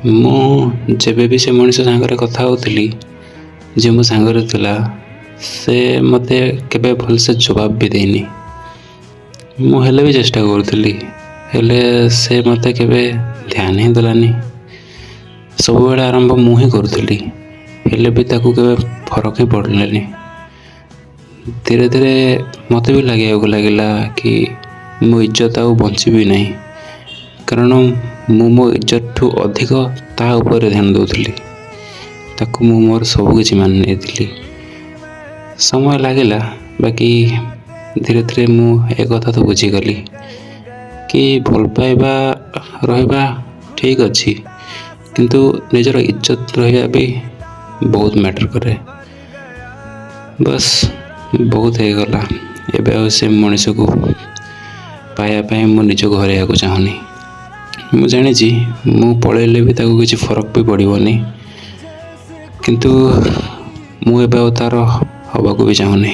ମୁଁ ଯେବେ ବି ସେ ମଣିଷ ସାଙ୍ଗରେ କଥା ହେଉଥିଲି, ଯେ ମୋ ସାଙ୍ଗରେ ଥିଲା, ସେ ମୋତେ କେବେ ଭଲସେ ଜବାବ ବି ଦେଇନି। ମୁଁ ହେଲେ ବି ଚେଷ୍ଟା କରୁଥିଲି, ହେଲେ ସେ ମୋତେ କେବେ ଧ୍ୟାନ ହିଁ ଦେଲାନି। ସବୁବେଳେ ଆରମ୍ଭ ମୁଁ ହିଁ କରୁଥିଲି, ହେଲେ ବି ତାକୁ କେବେ ଫରକ ହିଁ ପଡ଼ିଲାନି। ଧୀରେ ଧୀରେ ମୋତେ ବି ଲାଗିବାକୁ ଲାଗିଲା କି ମୋ ଇଜ୍ଜତ ଆଉ ବଞ୍ଚିବି ନାହିଁ, କାରଣ ମୁଁ ମୋ ଇଜ୍ଜତଠୁ ଅଧିକ ତା ଉପରେ ଧ୍ୟାନ ଦେଉଥିଲି। ତାକୁ ମୁଁ ମୋର ସବୁ କିଛି ମାନି ନେଇଥିଲି। ସମୟ ଲାଗିଲା, ବାକି ଧୀରେ ଧୀରେ ମୁଁ ଏ କଥା ତ ବୁଝିଗଲି କି ଭଲ ପାଇବା ରହିବା ଠିକ୍ ଅଛି, କିନ୍ତୁ ନିଜର ଇଜ୍ଜତ ରହିବା ବି ବହୁତ ମ୍ୟାଟର କରେ। ବାସ୍ ବହୁତ ହେଇଗଲା। ଏବେ ଆଉ ସେ ମଣିଷକୁ ପାଇବା ପାଇଁ ମୁଁ ନିଜକୁ ହରାଇବାକୁ ଚାହୁଁନି। ମୁଁ ଜାଣିଛି ମୁଁ ପଳେଇଲେ ବି ତାକୁ କିଛି ଫରକ ବି ପଡ଼ିବନି, କିନ୍ତୁ ମୁଁ ଏବେ ଆଉ ତା'ର ହେବାକୁ ବି ଚାହୁଁନି।